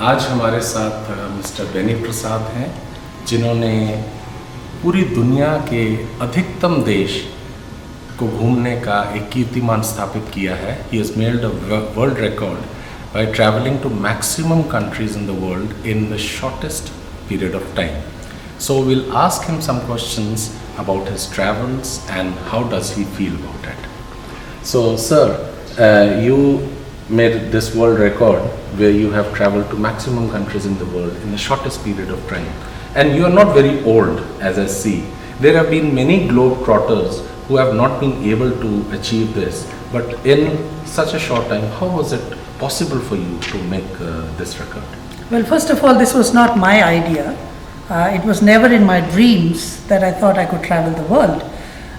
आज हमारे साथ मिस्टर बेनी प्रसाद हैं, जिन्होंने पूरी दुनिया के अधिकतम देश को घूमने का एक कीर्तिमान स्थापित किया है. He has made a world record by traveling to maximum countries in the world in the shortest period of time. So we'll ask him some questions about his travels and how does he feel about it. So sir, you made this world record where you have traveled to maximum countries in the world in the shortest period of time, and you are not very old, as I see. There have been many globetrotters who have not been able to achieve this, but in such a short time, how was it possible for you to make this record? Well, first of all, this was not my idea. It was never in my dreams that I thought I could travel the world.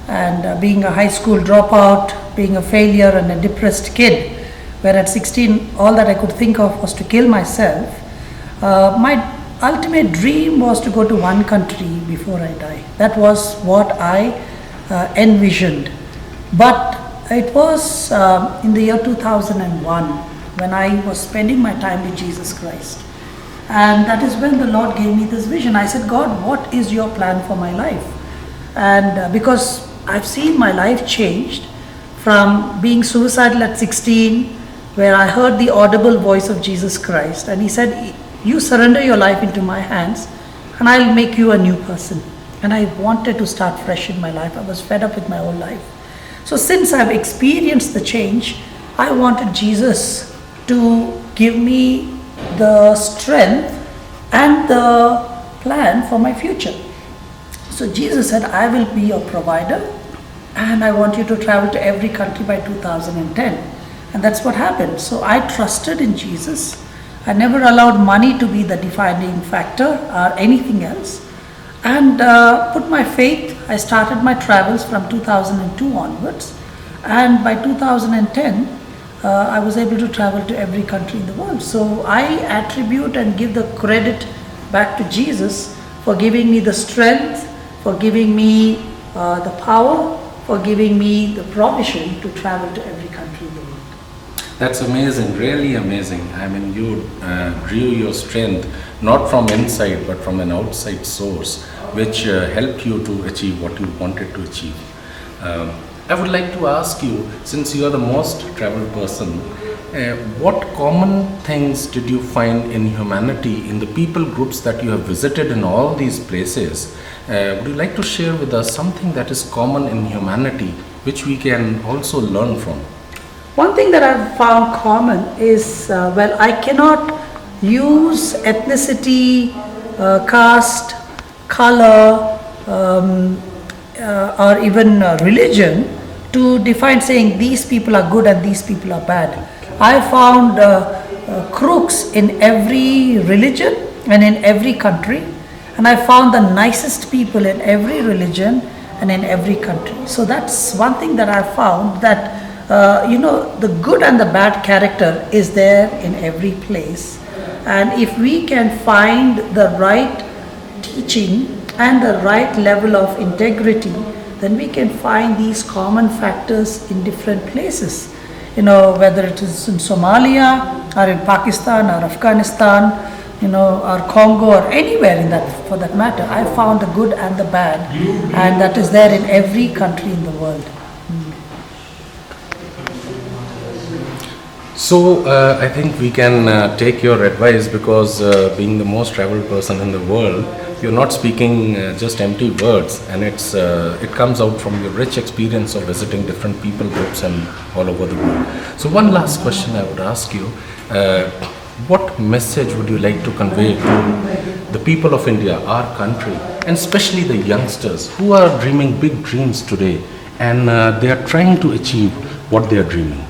And being a high school dropout, being a failure and a depressed kid, where at 16 all that I could think of was to kill myself, my ultimate dream was to go to one country before I die. That was what I envisioned. But it was in the year 2001 when I was spending my time with Jesus Christ. And that is when the Lord gave me this vision. I said, God, what is your plan for my life? And because I've seen my life changed from being suicidal at 16, where I heard the audible voice of Jesus Christ, and he said, you surrender your life into my hands and I'll make you a new person. And I wanted to start fresh in my life. I was fed up with my whole life. So since I've experienced the change, I wanted Jesus to give me the strength and the plan for my future. So Jesus said, I will be your provider and I want you to travel to every country by 2010. And that's what happened. So I trusted in Jesus. I never allowed money to be the defining factor or anything else. And put my faith. I started my travels from 2002 onwards. And by 2010, I was able to travel to every country in the world. So I attribute and give the credit back to Jesus for giving me the strength, for giving me the power, for giving me the provision to travel to every country in the world. That's amazing, really amazing. I mean, you drew your strength not from inside but from an outside source, which helped you to achieve what you wanted to achieve. I would like to ask you, since you are the most traveled person, what common things did you find in humanity in the people groups that you have visited in all these places? Would you like to share with us something that is common in humanity which we can also learn from? One thing that I've found common is, I cannot use ethnicity, caste, color, or even religion to define saying these people are good and these people are bad. I found crooks in every religion and in every country, and I found the nicest people in every religion and in every country. So that's one thing that I found, that the good and the bad character is there in every place. And if we can find the right teaching and the right level of integrity, then we can find these common factors in different places. Whether it is in Somalia or in Pakistan or Afghanistan, or Congo or anywhere in that, for that matter, I found the good and the bad, and that is there in every country in the world. So I think we can take your advice, because being the most traveled person in the world, you're not speaking just empty words, and it comes out from your rich experience of visiting different people groups and all over the world. So one last question I would ask you, what message would you like to convey to the people of India, our country, and especially the youngsters who are dreaming big dreams today, and they are trying to achieve what they are dreaming?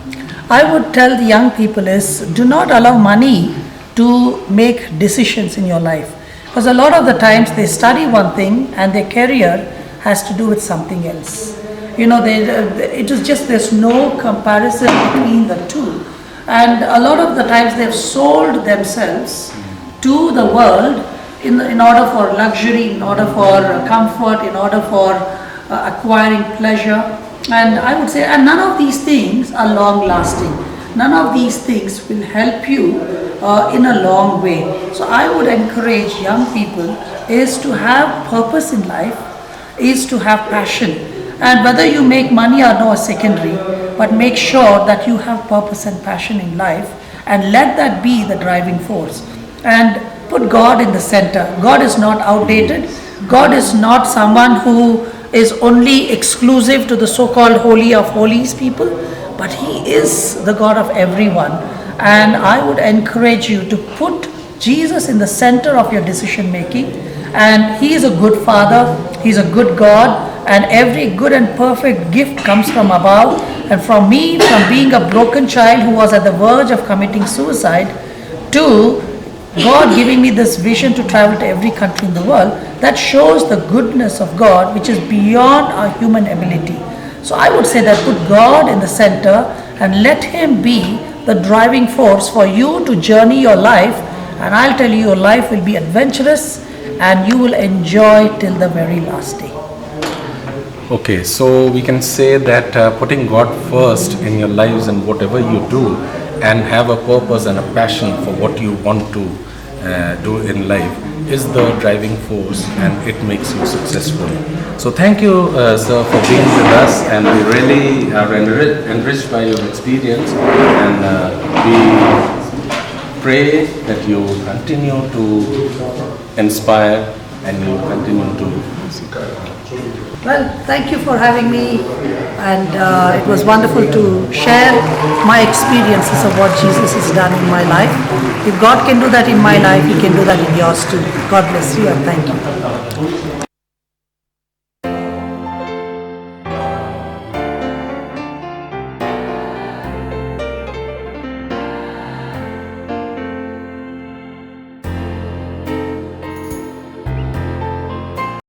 I would tell the young people is, do not allow money to make decisions in your life. Because a lot of the times they study one thing and their career has to do with something else. It is just, there's no comparison between the two. And a lot of the times they've sold themselves to the world in order for luxury, in order for comfort, in order for acquiring pleasure. And I would say, and none of these things are long lasting. None of these things will help you in a long way. So I would encourage young people is to have purpose in life, is to have passion. And whether you make money or no is secondary, but make sure that you have purpose and passion in life and let that be the driving force. And put God in the center. God is not outdated. God is not someone who is only exclusive to the so-called holy of holies people, but He is the God of everyone. And I would encourage you to put Jesus in the center of your decision making. And He is a good Father, He's a good God, and every good and perfect gift comes from above. And from me, from being a broken child who was at the verge of committing suicide, to God giving me this vision to travel to every country in the world, that shows the goodness of God, which is beyond our human ability. So I would say that put God in the center and let Him be the driving force for you to journey your life. And I'll tell you, your life will be adventurous and you will enjoy till the very last day. Okay, so we can say that putting God first in your lives and whatever you do, and have a purpose and a passion for what you want to do in life, is the driving force, and it makes you successful. So thank you, sir, for being with us, and we really are enriched by your experience, and we pray that you continue to inspire and you continue to. Well, thank you for having me, and it was wonderful to share my experiences of what Jesus has done in my life. If God can do that in my life, He can do that in yours too. God bless you and thank you.